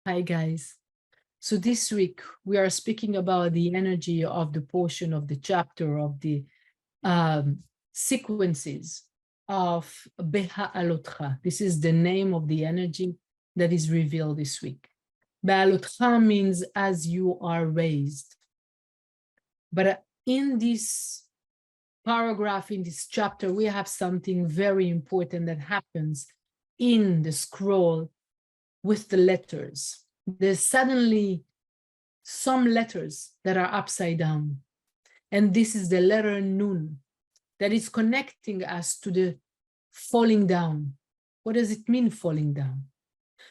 Hi, guys. So this week we are speaking about the energy of the portion of the chapter of the sequences of Beha'alotcha. This is the name of the energy that is revealed this week. Beha'alotcha means as you are raised. But in this paragraph, in this chapter, we have something very important that happens in the scroll with the letters. There's suddenly some letters that are upside down. And this is the letter Nun that is connecting us to the falling down. What does it mean, falling down?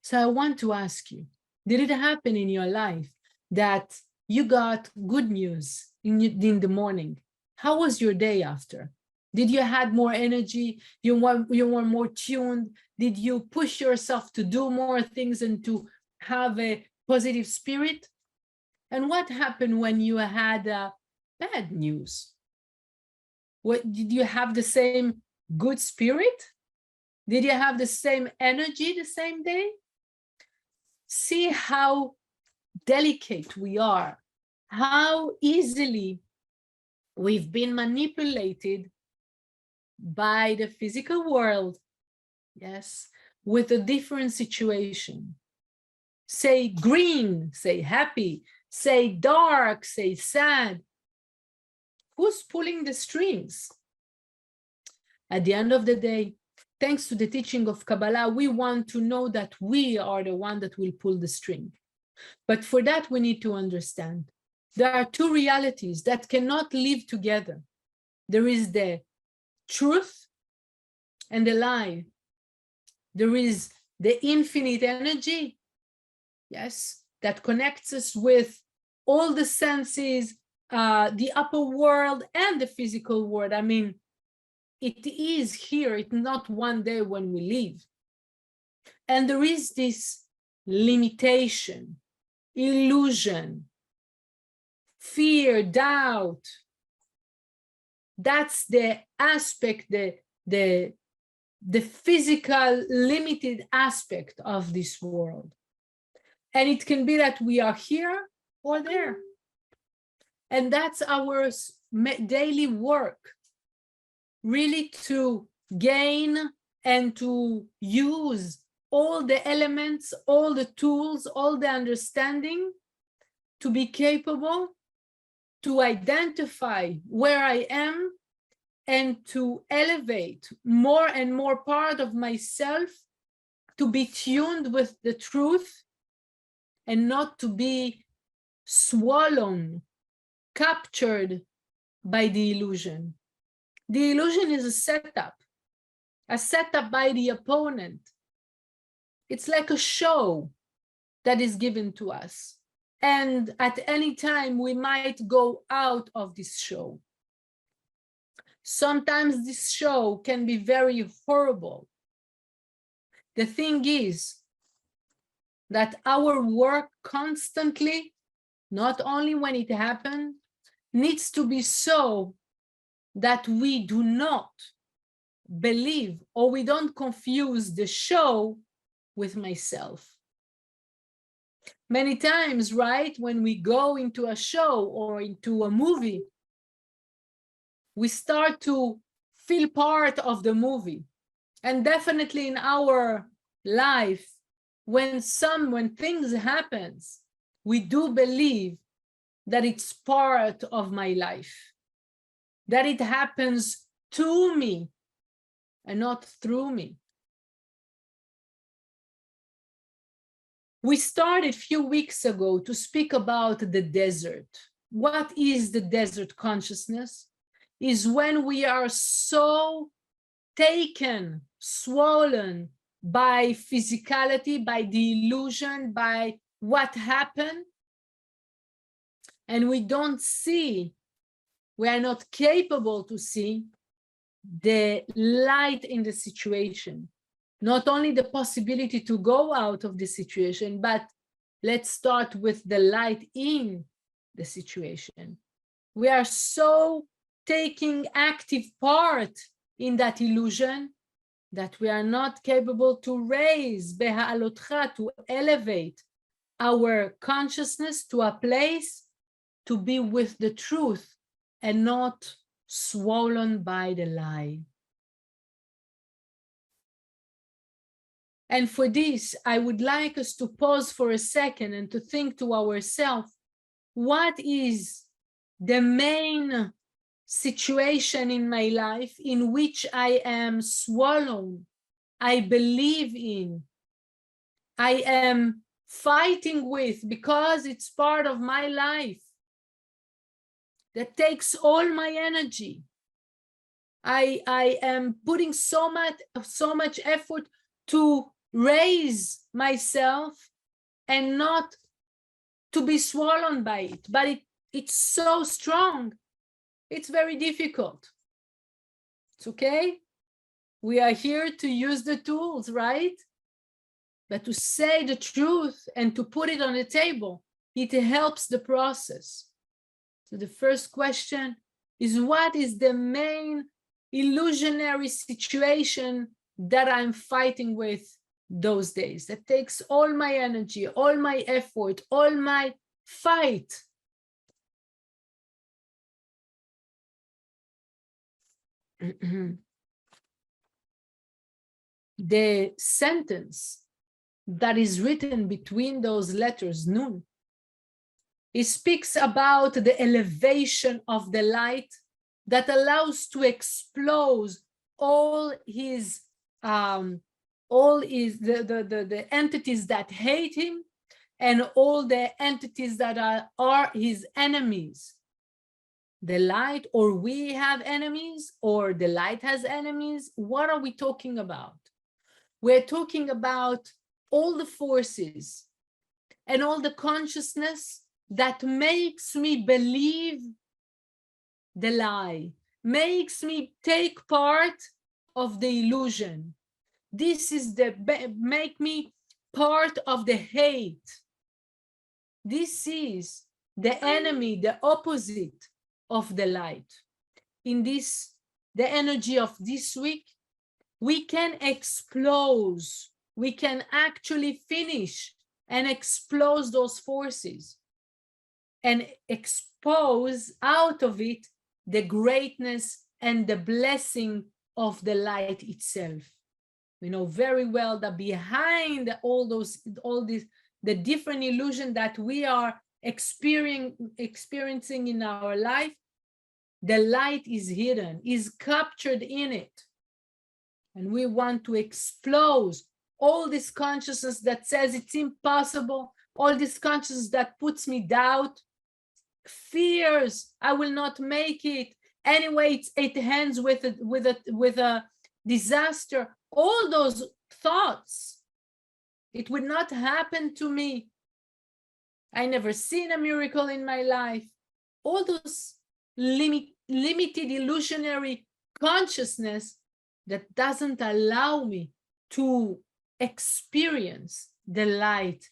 So I want to ask you, did it happen in your life that you got good news in the morning? How was your day after? Did you had more energy? You were more tuned? Did you push yourself to do more things and to have a positive spirit? And what happened when you had bad news? What, did you have the same good spirit? Did you have the same energy the same day? See how delicate we are, how easily we've been manipulated by the physical world, yes, with a different situation. Say green, say happy, say dark, say sad. Who's pulling the strings? At the end of the day, thanks to the teaching of Kabbalah, we want to know that we are the one that will pull the string. But for that, we need to understand there are two realities that cannot live together. There is the truth and the lie. There is the infinite energy, yes, that connects us with all the senses, the upper world and the physical world. I mean, it is here, it's not one day when we leave. And there is this limitation, illusion, fear, doubt. That's the aspect, the physical limited aspect of this world. And it can be that we are here or there. And that's our daily work, really to gain and to use all the elements, all the tools, all the understanding to be capable to identify where I am and to elevate more and more part of myself to be tuned with the truth and not to be swallowed, captured by the illusion. The illusion is a setup by the opponent. It's like a show that is given to us. And at any time, we might go out of this show. Sometimes this show can be very horrible. The thing is that our work constantly, not only when it happened, needs to be so that we do not believe or we don't confuse the show with myself. Many times, right, when we go into a show or into a movie, we start to feel part of the movie. And definitely in our life, when things happen, we do believe that it's part of my life, that it happens to me and not through me. We started a few weeks ago to speak about the desert. What is the desert consciousness? Is when we are so taken, swollen by physicality, by the illusion, by what happened, and we don't see, we are not capable to see the light in the situation. Not only the possibility to go out of the situation, but let's start with the light in the situation. We are so taking active part in that illusion that we are not capable to raise Beha'alotcha, to elevate our consciousness to a place to be with the truth and not swollen by the lie. And for this, I would like us to pause for a second and to think to ourselves, what is the main situation in my life in which I am swallowed, I believe in, I am fighting with because it's part of my life, that takes all my energy. I am putting so much effort to raise myself and not to be swollen by it, but it's so strong. It's very difficult. It's okay. We are here to use the tools, right? But to say the truth and to put it on the table, it helps the process. So the first question is, what is the main illusionary situation that I'm fighting with those days? That takes all my energy, all my effort, all my fight. The sentence that is written between those letters, nun, it speaks about the elevation of the light that allows to explode all his the entities that hate him and all the entities that are his enemies. The light, or we have enemies, or the light has enemies. What are we talking about? We're talking about all the forces and all the consciousness that makes me believe the lie, makes me take part of the illusion. This is make me part of the hate. This is the enemy, the opposite of the light. In this, the energy of this week, we can explode, we can actually finish and explode those forces and expose out of it the greatness and the blessing of the light itself. We know very well that behind the different illusion that we are experiencing in our life, the light is hidden, is captured in it. And we want to expose all this consciousness that says it's impossible, all this consciousness that puts me doubt, fears, I will not make it. Anyway, it ends with a disaster. All those thoughts, it would not happen to me. I never seen a miracle in my life. All those limited illusionary consciousness that doesn't allow me to experience the light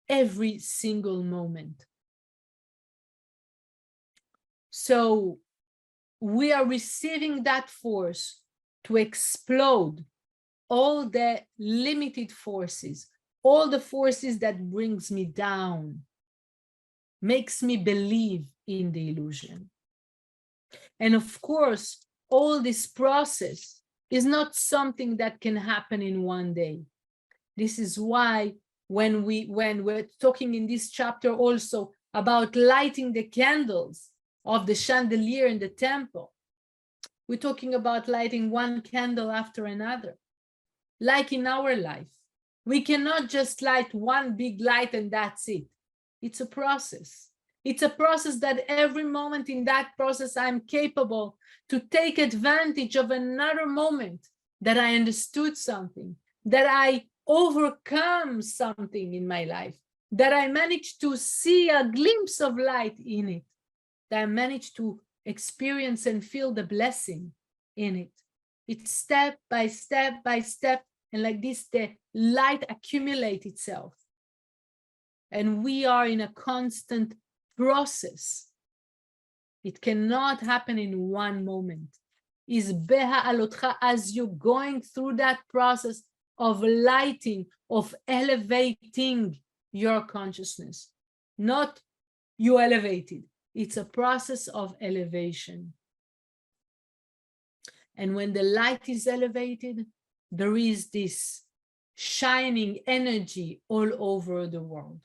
every single moment. So we are receiving that force to explode all the limited forces, all the forces that brings me down, makes me believe in the illusion. And of course, all this process is not something that can happen in one day. This is why when we're talking in this chapter also about lighting the candles of the chandelier in the temple, we're talking about lighting one candle after another. Like in our life, we cannot just light one big light and that's it. It's a process. It's a process that every moment in that process, I'm capable to take advantage of another moment that I understood something, that I overcome something in my life, that I managed to see a glimpse of light in it, that I managed to experience and feel the blessing in it. It's step by step by step, and like this, the light accumulates itself. And we are in a constant process. It cannot happen in one moment. Is Beha'alotcha, as you're going through that process of lighting, of elevating your consciousness, not you elevated. It's a process of elevation. And when the light is elevated, there is this shining energy all over the world.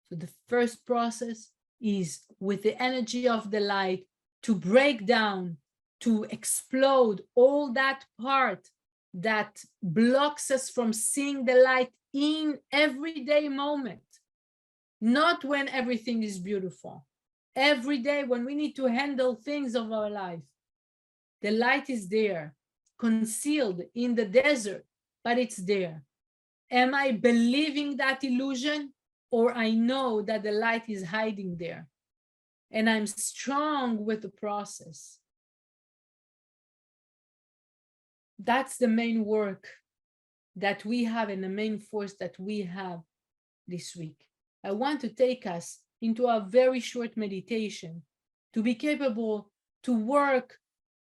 So the first process is with the energy of the light to break down, to explode all that part that blocks us from seeing the light in everyday moment. Not when everything is beautiful. Every day when we need to handle things of our life. The light is there, concealed in the desert, but it's there. Am I believing that illusion, or I know that the light is hiding there and I'm strong with the process? That's the main work that we have and the main force that we have this week. I want to take us into a very short meditation to be capable to work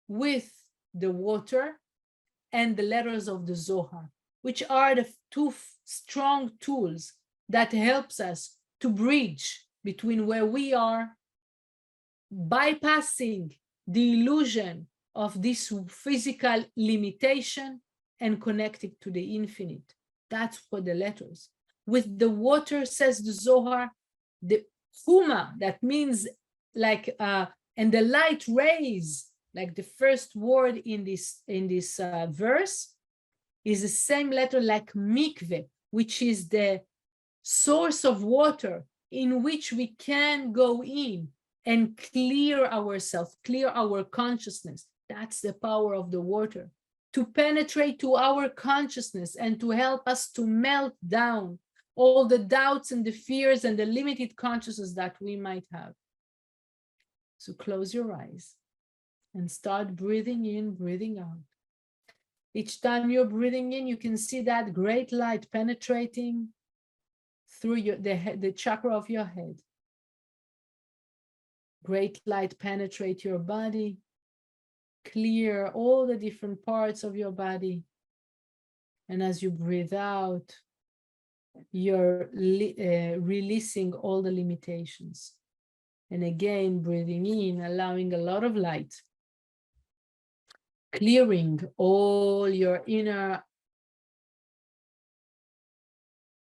with the water and the letters of the Zohar, which are the two strong tools that helps us to bridge between where we are, bypassing the illusion of this physical limitation and connecting to the infinite. That's for the letters. With the water, says the Zohar, the Huma, that means like, and the light rays, like the first word in this verse, is the same letter like mikveh, which is the source of water in which we can go in and clear ourselves, clear our consciousness. That's the power of the water, to penetrate to our consciousness and to help us to melt down all the doubts and the fears and the limited consciousness that we might have. So close your eyes and start breathing in, breathing out. Each time you're breathing in, you can see that great light penetrating through the chakra of your head. Great light penetrate your body, clear all the different parts of your body. And as you breathe out, you're releasing all the limitations. And again, breathing in, allowing a lot of light, clearing all your inner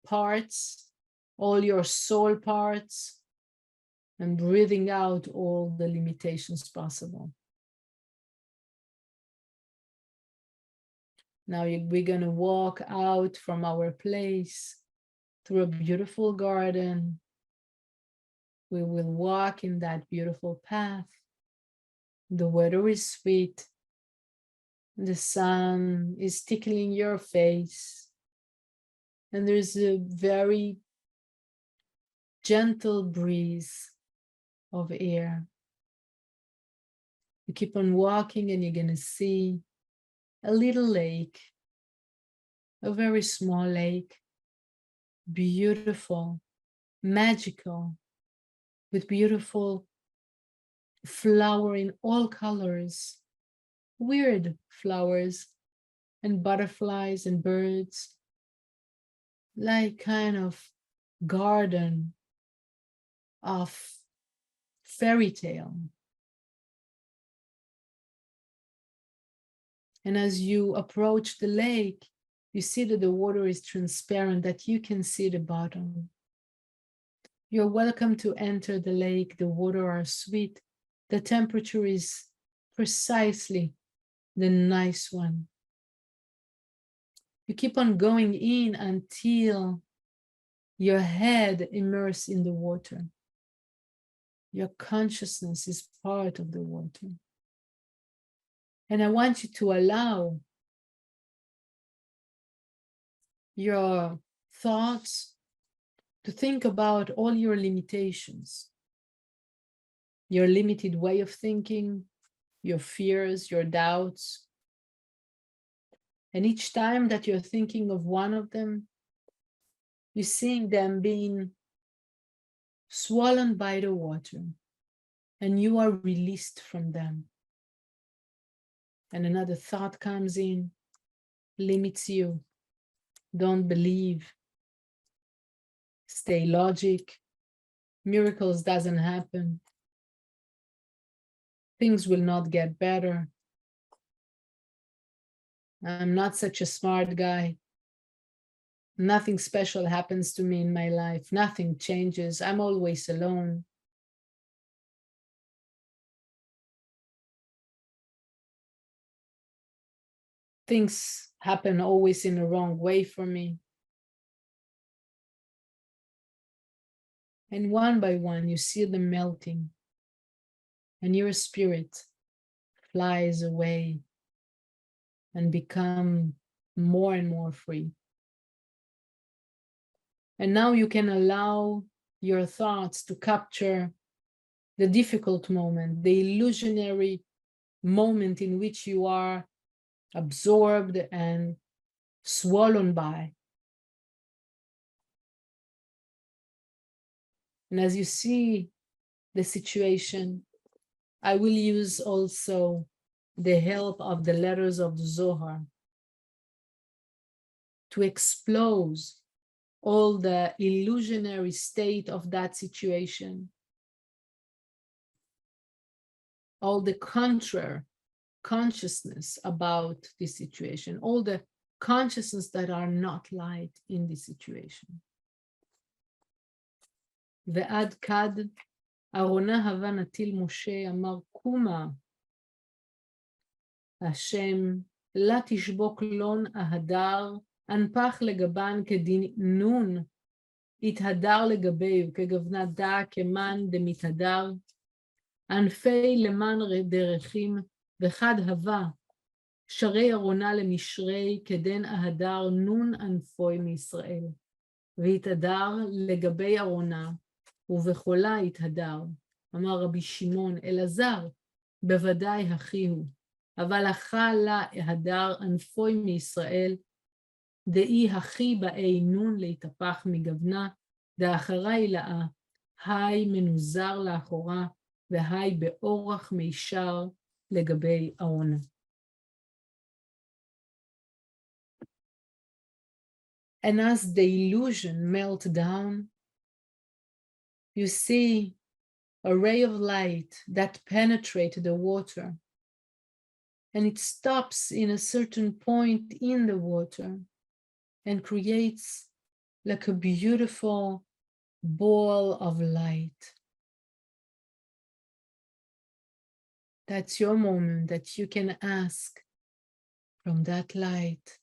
parts, all your soul parts, and breathing out all the limitations possible. Now we're going to walk out from our place through a beautiful garden. We will walk in that beautiful path. The weather is sweet. The sun is tickling your face. And there's a very gentle breeze of air. You keep on walking and you're going to see a little lake, a very small lake, beautiful, magical, with beautiful flower in all colors, weird flowers and butterflies and birds, like kind of garden of fairy tale. And as you approach the lake, you see that the water is transparent, that you can see the bottom. You're welcome to enter the lake. The water are sweet. The temperature is precisely the nice one. You keep on going in until your head immersed in the water. Your consciousness is part of the water. And I want you to allow your thoughts to think about all your limitations, your limited way of thinking, your fears, your doubts. And each time that you're thinking of one of them, you're seeing them being swollen by the water, and you are released from them. And another thought comes in, limits you, don't believe. stay logic. Miracles doesn't happen. Things will not get better. I'm not such a smart guy. Nothing special happens to me in my life. Nothing changes. I'm always alone. Things happen always in the wrong way for me. And one by one, you see them melting, and your spirit flies away and become more and more free. And now you can allow your thoughts to capture the difficult moment, the illusionary moment in which you are absorbed and swollen by. And as you see the situation, I will use also the help of the letters of the Zohar to expose all the illusionary state of that situation, all the contrary consciousness about this situation, all the consciousness that are not light in this situation. ועד כד ארונה הווה נטיל משה אמר קומה השם לה תשבוק לון ההדר אנפח לגבן כדין נון התהדר לגביהו כגבנת דא כמן דמתהדר ענפי למן דרכים וחד הווה שרי ארונה למשרי כדן ההדר נון ענפוי מישראל והתהדר לגבי ארונה ובחולה התהדר, אמר רבי שמעון אלעזר, בוודאי הכי הוא, אבל אכל לה ההדר ענפוי מישראל, דאי הכי באי נון להתהפך מגוונה, דאחרי לאה, היי מנוזר לאחורה, והי באורח מישר לגבי ארונה. And as the illusion melts down, you see a ray of light that penetrates the water, and it stops in a certain point in the water and creates like a beautiful ball of light. That's your moment that you can ask from that light,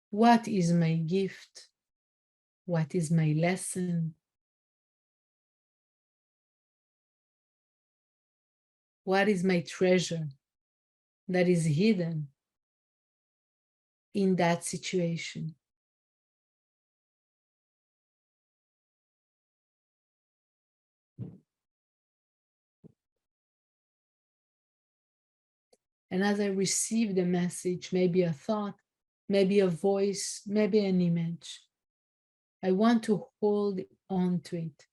what is my gift? What is my lesson? What is my treasure that is hidden in that situation? And as I receive the message, maybe a thought, maybe a voice, maybe an image, I want to hold on to it.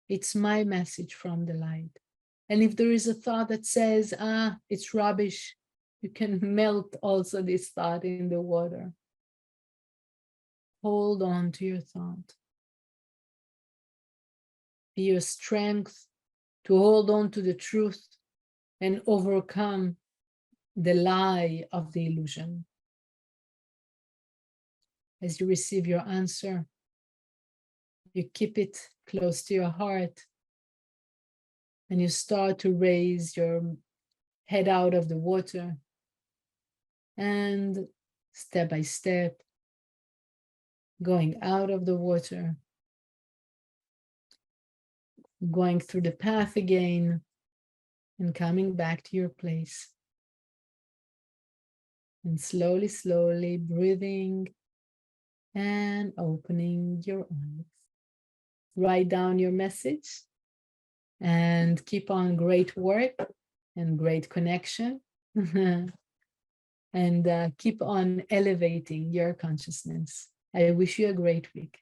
It's my message from the light. And if there is a thought that says, it's rubbish, you can melt also this thought in the water. Hold on to your thought. Be your strength to hold on to the truth and overcome the lie of the illusion. As you receive your answer, you keep it close to your heart and you start to raise your head out of the water and step by step, going out of the water, going through the path again and coming back to your place. And slowly, slowly breathing and opening your eyes. Write down your message and keep on great work and great connection. And keep on elevating your consciousness. I wish you a great week.